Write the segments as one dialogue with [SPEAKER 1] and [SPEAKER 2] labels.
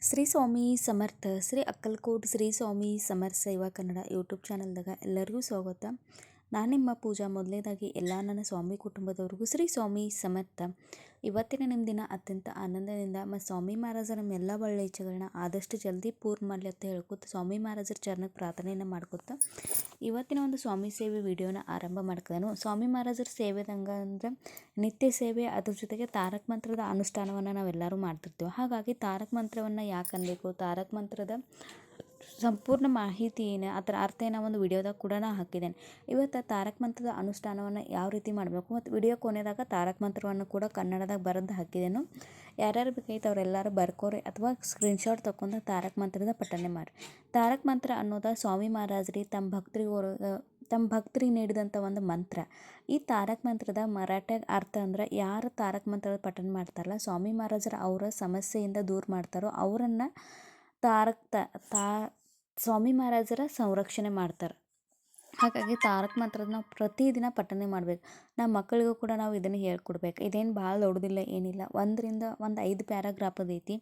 [SPEAKER 1] ಶ್ರೀ ಸ್ವಾಮಿ ಸಮರ್ಥ ಶ್ರೀ ಅಕ್ಕಲ್ಕೋಟ್ ಶ್ರೀ ಸ್ವಾಮಿ ಸಮರ್ಥ ಸೇವಾ ಕನ್ನಡ ಯೂಟ್ಯೂಬ್ ಚಾನಲ್ದಾಗ ಎಲ್ಲರಿಗೂ ಸ್ವಾಗತ. ನಾನು ನಿಮ್ಮ ಪೂಜಾ. ಮೊದಲನೇದಾಗಿ ಎಲ್ಲ ನನ್ನ ಸ್ವಾಮಿ ಕುಟುಂಬದವ್ರಿಗೂ ಶ್ರೀ ಸ್ವಾಮಿ ಸಮರ್ಥ. ಇವತ್ತಿನ ನಿಮ್ಮ ದಿನ ಅತ್ಯಂತ ಆನಂದದಿಂದ ಮತ್ತು ಸ್ವಾಮಿ ಮಹಾರಾಜರ ನಮ್ಮೆಲ್ಲ ಒಳ್ಳೆ ಇಚ್ಛೆಗಳನ್ನ ಆದಷ್ಟು ಜಲ್ದಿ ಪೂರ್ಣ ಮಾಡಲಿ ಅಂತ ಹೇಳ್ಕೊತ ಸ್ವಾಮಿ ಮಹಾರಾಜರ ಚರಣಕ್ಕೆ ಪ್ರಾರ್ಥನೆಯನ್ನು ಮಾಡ್ಕೊತ ಇವತ್ತಿನ ಒಂದು ಸ್ವಾಮಿ ಸೇವೆ ವಿಡಿಯೋನ ಆರಂಭ ಮಾಡ್ಕೊಳ್ಳೋನು. ಸ್ವಾಮಿ ಮಹಾರಾಜರ ಸೇವೆದಂಗ ಅಂದರೆ ನಿತ್ಯ ಸೇವೆ, ಅದ್ರ ಜೊತೆಗೆ ತಾರಕ ಮಂತ್ರದ ಅನುಷ್ಠಾನವನ್ನು ನಾವೆಲ್ಲರೂ ಮಾಡ್ತಿರ್ತೀವಿ. ಹಾಗಾಗಿ ತಾರಕ ಮಂತ್ರವನ್ನು ಯಾಕೆ ಅನ್ಬೇಕು, ತಾರಕ ಮಂತ್ರದ ಸಂಪೂರ್ಣ ಮಾಹಿತಿ ಏನು, ಅದರ ಅರ್ಥ ಏನೋ ಒಂದು ವಿಡಿಯೋದಾಗ ಕೂಡ ನಾನು ಹಾಕಿದ್ದೇನೆ. ಇವತ್ತು ತಾರಕ ಮಂತ್ರದ ಅನುಷ್ಠಾನವನ್ನು ಯಾವ ರೀತಿ ಮಾಡಬೇಕು ಮತ್ತು ವಿಡಿಯೋ ಕೊನೆದಾಗ ತಾರಕ ಮಂತ್ರವನ್ನು ಕೂಡ ಕನ್ನಡದಾಗ ಬರೆದು ಹಾಕಿದ್ದೇನು. ಯಾರ್ಯಾರು ಬೇಕಾಯ್ತು ಅವರೆಲ್ಲರೂ ಬರ್ಕೋರಿ ಅಥವಾ ಸ್ಕ್ರೀನ್ಶಾಟ್ ತೊಗೊಂಡು ತಾರಕ ಮಂತ್ರದ ಪಠನೆ ಮಾಡಿ. ತಾರಕ ಮಂತ್ರ ಅನ್ನೋದು ಸ್ವಾಮಿ ಮಹಾರಾಜರಿ ತಮ್ಮ ಭಕ್ತರಿಗೆ ನೀಡಿದಂಥ ಒಂದು ಮಂತ್ರ. ಈ ತಾರಕ ಮಂತ್ರದ ಮರಾಠ್ಯಾಗ ಅರ್ಥ ಅಂದ್ರೆ ಯಾರು ತಾರಕ ಮಂತ್ರದ ಪಠನೆ ಮಾಡ್ತಾರಲ್ಲ, ಸ್ವಾಮಿ ಮಹಾರಾಜರ ಅವರ ಸಮಸ್ಯೆಯಿಂದ ದೂರ ಮಾಡ್ತಾರೋ ಅವರನ್ನು ಸ್ವಾಮಿ ಮಹಾರಾಜರ ಸಂರಕ್ಷಣೆ ಮಾಡ್ತಾರೆ. ಹಾಗಾಗಿ ತಾರಕ ಮಂತ್ರದ ನಾವು ಪ್ರತಿದಿನ ಪಠನೆ ಮಾಡ್ಬೇಕು. ನಮ್ಮ ಮಕ್ಕಳಿಗೂ ಕೂಡ ನಾವು ಇದನ್ನು ಹೇಳ್ಕೊಡ್ಬೇಕು. ಇದೇನು ಭಾಳ ದೊಡ್ಡದಿಲ್ಲ, ಏನಿಲ್ಲ, 1 ಪ್ಯಾರಾಗ್ರಾಫ್ ಅದೈತಿ.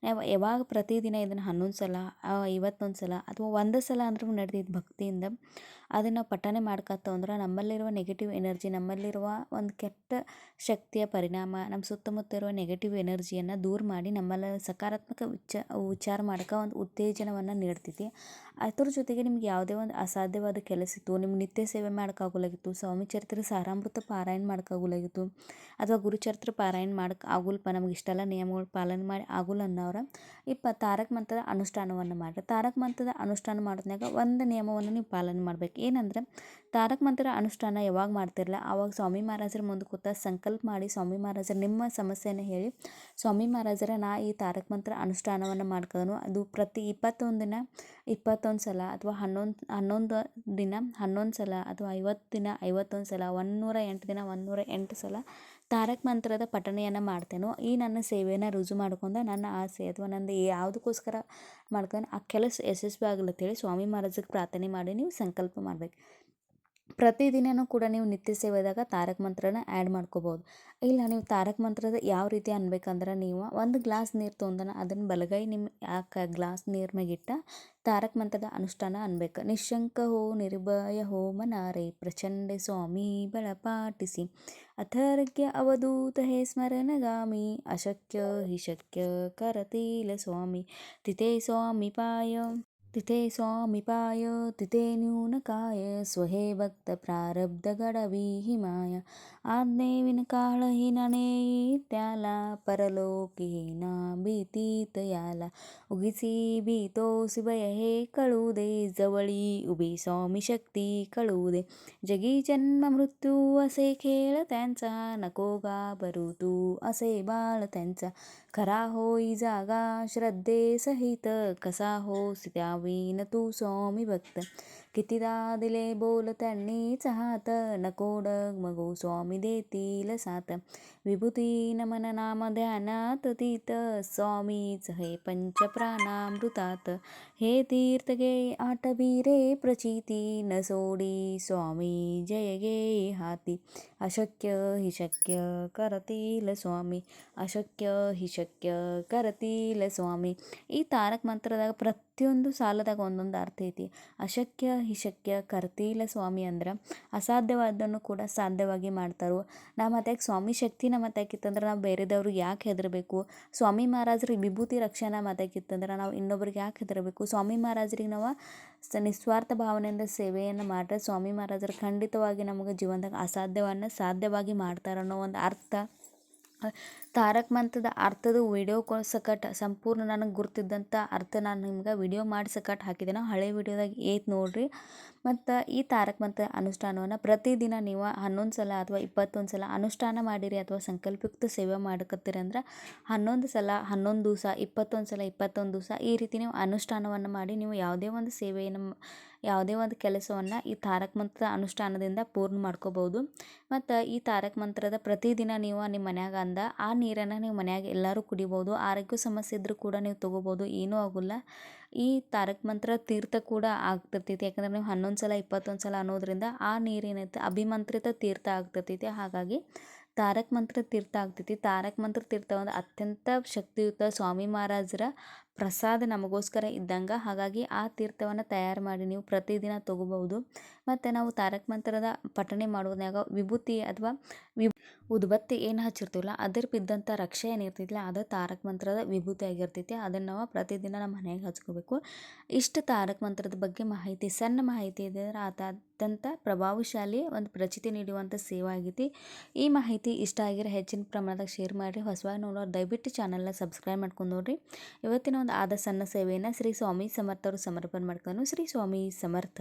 [SPEAKER 1] ನಾವು ಯಾವಾಗ ಪ್ರತಿದಿನ ಇದನ್ನು 11 ಸಲ 51 ಸಲ ಅಥವಾ 1 ಸಲ ಅಂದ್ರೂ ನಡೆದೈತಿ ಭಕ್ತಿಯಿಂದ ಅದನ್ನು ಪಠನೆ ಮಾಡ್ಕೊತ ಅಂದ್ರೆ ನಮ್ಮಲ್ಲಿರುವ ನೆಗೆಟಿವ್ ಎನರ್ಜಿ, ನಮ್ಮಲ್ಲಿರುವ ಒಂದು ಕೆಟ್ಟ ಶಕ್ತಿಯ ಪರಿಣಾಮ, ನಮ್ಮ ಸುತ್ತಮುತ್ತ ಇರುವ ನೆಗೆಟಿವ್ ಎನರ್ಜಿಯನ್ನು ದೂರ ಮಾಡಿ ನಮ್ಮಲ್ಲಿ ಸಕಾರಾತ್ಮಕ ವಿಚಾರ ಮಾಡೋಕೆ ಒಂದು ಉತ್ತೇಜನವನ್ನು ನೀಡ್ತೈತಿ. ಅದ್ರ ಜೊತೆಗೆ ನಿಮ್ಗೆ ಯಾವುದೇ ಒಂದು ಅಸಾಧ್ಯವಾದ ಕೆಲಸ ಇತ್ತು, ನಿಮ್ಗೆ ನಿತ್ಯ ಸೇವೆ ಮಾಡೋಕ್ಕಾಗೋಲಾಗಿತ್ತು, ಸ್ವಾಮಿ ಚರಿತ್ರೆ ಸಾರಾಮೃತ ಪಾರಾಯಣ ಮಾಡೋಕ್ಕಾಗೋಲಾಗಿತ್ತು, ಅಥವಾ ಗುರುಚರಿತ್ರೆ ಪಾರಾಯಣ ಮಾಡೋಕೆ ಆಗೋಲ್ಪ, ನಮ್ಗೆ ಇಷ್ಟೆಲ್ಲ ನಿಯಮಗಳು ಪಾಲನೆ ಮಾಡಿ ಆಗೋಲ್ಲ ಅನ್ನೋರು ತಾರಕ ಮಂತ್ರದ ಅನುಷ್ಠಾನವನ್ನು ಮಾಡಿರಿ. ತಾರಕ ಮಂತ್ರದ ಅನುಷ್ಠಾನ ಮಾಡೋದ್ನಾಗ ಒಂದು ನಿಯಮವನ್ನು ನೀವು ಪಾಲನೆ ಮಾಡ್ಬೇಕು. ಏನಂದ್ರೆ ತಾರಕ ಮಂತ್ರ ಅನುಷ್ಠಾನ ಯಾವಾಗ ಮಾಡ್ತಿರಲ್ಲ ಆವಾಗ ಸ್ವಾಮಿ ಮಹಾರಾಜರ ಮುಂದೆ ಕೂತ ಸಂಕಲ್ಪ ಮಾಡಿ ಸ್ವಾಮಿ ಮಹಾರಾಜರು ನಿಮ್ಮ ಸಮಸ್ಯೆಯನ್ನು ಹೇಳಿ, ಸ್ವಾಮಿ ಮಹಾರಾಜರ ನಾ ಈ ತಾರಕ ಮಂತ್ರ ಅನುಷ್ಠಾನವನ್ನು ಮಾಡ್ಕೊಳ್ಳೋನು. ಅದು ಪ್ರತಿ 21 ದಿನ 21 ಸಲ ಅಥವಾ 11 ದಿನ 11 ಸಲ ಅಥವಾ 50 ದಿನ 51 ಸಲ 108 ದಿನ 108 ಸಲ ತಾರಕ ಮಂತ್ರದ ಪಠಣೆಯನ್ನು ಮಾಡ್ತೇನೋ. ಈ ನನ್ನ ಸೇವೆಯನ್ನು ರುಜು ಮಾಡ್ಕೊಂಡು ನನ್ನ ಆಸೆ ಅಥವಾ ನಂದು ಯಾವುದಕ್ಕೋಸ್ಕರ ಮಾಡ್ಕೊಂಡು ಆ ಕೆಲಸ ಯಶಸ್ವಿ ಆಗಲತ್ತೇಳಿ ಸ್ವಾಮಿ ಮಹಾರಾಜಕ್ಕೆ ಪ್ರಾರ್ಥನೆ ಮಾಡಿ ನೀವು ಸಂಕಲ್ಪ ಮಾಡ್ಬೇಕು. ಪ್ರತಿದಿನವೂ ಕೂಡ ನೀವು ನಿತ್ಯ ಸೇವೆದಾಗ ತಾರಕ ಮಂತ್ರನ ಆ್ಯಡ್ ಮಾಡ್ಕೋಬೋದು. ಇಲ್ಲ ನೀವು ತಾರಕ ಮಂತ್ರದ ಯಾವ ರೀತಿ ಅನ್ಬೇಕಂದ್ರೆ, ನೀವು 1 ಗ್ಲಾಸ್ ನೀರು ತೊಗೊಂಡನ ಅದನ್ನು ಬಲಗೈ ನಿಮ್ಮ ಗ್ಲಾಸ್ ನೀರು ಮ್ಯಾಗಿಟ್ಟ ತಾರಕ ಮಂತ್ರದ ಅನುಷ್ಠಾನ ಅನ್ಬೇಕು. ನಿಶಂಕ ಹೋ ನಿರ್ಭಯ ಹೋ ಮನಾರೆ ಪ್ರಚಂಡ ಸ್ವಾಮಿ ಬಳ ಪಾಟಿಸಿ ಅಥರ್ಘ್ಯ ಅವಧೂತ ಹೇ ಸ್ಮರಣಗಾಮಿ ಅಶಕ್ಯ ಹಿ ಶಕ್ಯ ಕರತೀಲ ಸ್ವಾಮಿ ತಿಥೇ ಸ್ವಾಮಿಪಾಯ ತಿಥೇ ನ್ಯೂನಕಾಯ ಸ್ವಹೇ ಭಕ್ತ ಪ್ರಾರಬ್ಧ ಗಡವಿ ಮಾಯ ಆಜ್ಞೆ ವಿನಕಾಳ ನಣೇಯಿ ತ್ಯಾಲ ಪರಲೋಕಿ ನಾ ಭೀತೀತ ಯಾಲ ಉಗಿಸಿ ಭೀತೋಸಿ ಭಯ ಹೇ ಕಳುವುದೇ जवळी उभी स्वामी शक्ती कळूदे जगी जन्म मृत्यू असे खेळ त्यांचा नको घाबरू तू असे बाळ त्यांचा खरा होई जागा श्रद्धे सहित कसा होस त्यावीन तू स्वामी भक्त कितीदा दिले बोल त्यांनीच हात नको डगमगू स्वामी देतील साथ विभूती नमन नाम ध्यानात तीत स्वामीच हे पंच प्राणामृतात हे तीर्थ गे आठवी रे प्रचिती न सोडी स्वामी जय गे हाती अशक्य हि शक्य करतील स्वामी ಅಶಕ್ಯ ಹಿ ಶಕ್ಯ ಕರತೀಲ ಸ್ವಾಮಿ. ಈ ತಾರಕ ಮಂತ್ರದಾಗ ಪ್ರತಿಯೊಂದು ಸಾಲದಾಗ ಒಂದೊಂದು ಅರ್ಥ ಐತಿ. ಅಶಕ್ಯ ಹಿ ಶಕ್ಯ ಕರತೀಲ ಸ್ವಾಮಿ ಅಂದ್ರೆ ಅಸಾಧ್ಯವಾದನ್ನು ಕೂಡ ಸಾಧ್ಯವಾಗಿ ಮಾಡ್ತಾರೋ. ನಮ್ಮ ಅತ್ಯಾಕೆ ಸ್ವಾಮಿ ಶಕ್ತಿ ನಮ್ಮ ಅತ್ಯಾಕಿತ್ತಂದ್ರೆ ನಾವು ಬೇರೆದವ್ರಿಗೆ ಯಾಕೆ ಹೆದರಬೇಕು. ಸ್ವಾಮಿ ಮಹಾರಾಜರಿಗೆ ವಿಭೂತಿ ರಕ್ಷಣೆ ನಮ್ಮ ಅತ್ಯಾಕಿತ್ತಂದ್ರೆ ನಾವು ಇನ್ನೊಬ್ರಿಗೆ ಯಾಕೆ ಹೆದರಬೇಕು. ಸ್ವಾಮಿ ಮಹಾರಾಜರಿಗೆ ನಾವು ನಿಸ್ವಾರ್ಥ ಭಾವನೆಯಿಂದ ಸೇವೆಯನ್ನು ಮಾಡಿದ್ರೆ ಸ್ವಾಮಿ ಮಹಾರಾಜರು ಖಂಡಿತವಾಗಿ ನಮಗೆ ಜೀವನದಾಗ ಅಸಾಧ್ಯವನ್ನು ಸಾಧ್ಯವಾಗಿ ಮಾಡ್ತಾರನ್ನೋ ಒಂದು ಅರ್ಥ. ತಾರಕ ಮಂತ್ರದ ಅರ್ಥದ ವಿಡಿಯೋ ಸಂಪೂರ್ಣ ನನಗೆ ಗುರ್ತಿದ್ದಂಥ ಅರ್ಥ ನಾನು ನಿಮ್ಗೆ ವಿಡಿಯೋ ಮಾಡಿ ಹಾಕಿದ್ದೇನೆ. ಹಳೆ ವಿಡಿಯೋದಾಗ ಏತ್ ನೋಡಿರಿ. ಮತ್ತು ಈ ತಾರಕ ಮಂತ್ರ ಅನುಷ್ಠಾನವನ್ನು ಪ್ರತಿದಿನ ನೀವು 11 ಸಲ ಅಥವಾ 21 ಸಲ ಅನುಷ್ಠಾನ ಮಾಡಿರಿ ಅಥವಾ ಸಂಕಲ್ಪಯುಕ್ತ ಸೇವೆ ಮಾಡಕತ್ತೀರಿ ಅಂದ್ರೆ 11 ಸಲ 11 ದಿವಸ 21 ಸಲ 21 ದಿವಸ ಈ ರೀತಿ ನೀವು ಅನುಷ್ಠಾನವನ್ನು ಮಾಡಿ ನೀವು ಯಾವುದೇ ಒಂದು ಸೇವೆಯನ್ನು ಯಾವುದೇ ಒಂದು ಕೆಲಸವನ್ನು ಈ ತಾರಕ ಮಂತ್ರದ ಅನುಷ್ಠಾನದಿಂದ ಪೂರ್ಣ ಮಾಡ್ಕೋಬೋದು. ಮತ್ತು ಈ ತಾರಕ ಮಂತ್ರದ ಪ್ರತಿದಿನ ನೀವು ನಿಮ್ಮ ಮನ್ಯಾಗ ಆ ನೀರನ್ನು ನೀವು ಮನ್ಯಾಗ ಎಲ್ಲರೂ ಕುಡಿಬೋದು. ಆರೋಗ್ಯ ಸಮಸ್ಯೆ ಇದ್ದರೂ ಕೂಡ ನೀವು ತೊಗೋಬೋದು, ಏನೂ ಆಗೋಲ್ಲ. ಈ ತಾರಕ ಮಂತ್ರ ತೀರ್ಥ ಕೂಡ ಆಗ್ತಿರ್ತೈತಿ. ಯಾಕಂದ್ರೆ ನೀವು 11 ಸಲ 21 ಸಲ ಅನ್ನೋದ್ರಿಂದ ಆ ನೀರೇನೈತೆ ಅಭಿಮಂತ್ರಿತ ತೀರ್ಥ ಆಗ್ತಿರ್ತೈತಿ. ಹಾಗಾಗಿ ತಾರಕ ಮಂತ್ರ ತೀರ್ಥ ಆಗ್ತೈತಿ. ತಾರಕ ಮಂತ್ರ ತೀರ್ಥ ಒಂದು ಅತ್ಯಂತ ಶಕ್ತಿಯುತ ಸ್ವಾಮಿ ಮಹಾರಾಜರ ಪ್ರಸಾದ ನಮಗೋಸ್ಕರ ಇದ್ದಂಗೆ. ಹಾಗಾಗಿ ಆ ತೀರ್ಥವನ್ನು ತಯಾರು ಮಾಡಿ ನೀವು ಪ್ರತಿದಿನ ತೊಗೋಬಹುದು. ಮತ್ತು ನಾವು ತಾರಕ ಮಂತ್ರದ ಪಠಣೆ ಮಾಡೋದ್ನಾಗ ವಿಭೂತಿ ಅಥವಾ ಉದ್ಬತ್ತಿ ಏನು ಹಚ್ಚಿರ್ತೀವಲ್ಲ ಅದ್ರ ಬಿದ್ದಂಥ ರಕ್ಷೆ ಏನಿರ್ತೈತಿಲ್ಲ ಅದು ತಾರಕ ಮಂತ್ರದ ವಿಭೂತಿ ಆಗಿರ್ತೈತಿ. ಅದನ್ನು ನಾವು ಪ್ರತಿದಿನ ನಮ್ಮ ಮನೆಯಾಗ ಹಚ್ಕೋಬೇಕು. ಇಷ್ಟು ತಾರಕ ಮಂತ್ರದ ಬಗ್ಗೆ ಮಾಹಿತಿ, ಸಣ್ಣ ಮಾಹಿತಿ ಇದೆ ಅಂದ್ರೆ ಅತ್ಯಂತ ಪ್ರಭಾವಶಾಲಿ ಒಂದು ಪ್ರಚಿತಿ ನೀಡುವಂಥ ಸೇವೆ ಆಗೈತಿ. ಈ ಮಾಹಿತಿ ಇಷ್ಟ ಆಗಿರೋ ಹೆಚ್ಚಿನ ಪ್ರಮಾಣದಾಗ ಶೇರ್ ಮಾಡಿರಿ. ಹೊಸವಾಗಿ ನೋಡೋರು ದಯವಿಟ್ಟು ಚಾನಲ್ನ ಸಬ್ಸ್ಕ್ರೈಬ್ ಮಾಡ್ಕೊಂಡು ನೋಡಿರಿ. ಇವತ್ತಿನ ಒಂದು ಆದ ಸಣ್ಣ ಸೇವೆಯನ್ನು ಶ್ರೀ ಸ್ವಾಮಿ ಸಮರ್ಥರು ಸಮರ್ಪಣೆ ಮಾಡ್ಕೊಂಡು ಶ್ರೀ ಸ್ವಾಮಿ ಸಮರ್ಥ.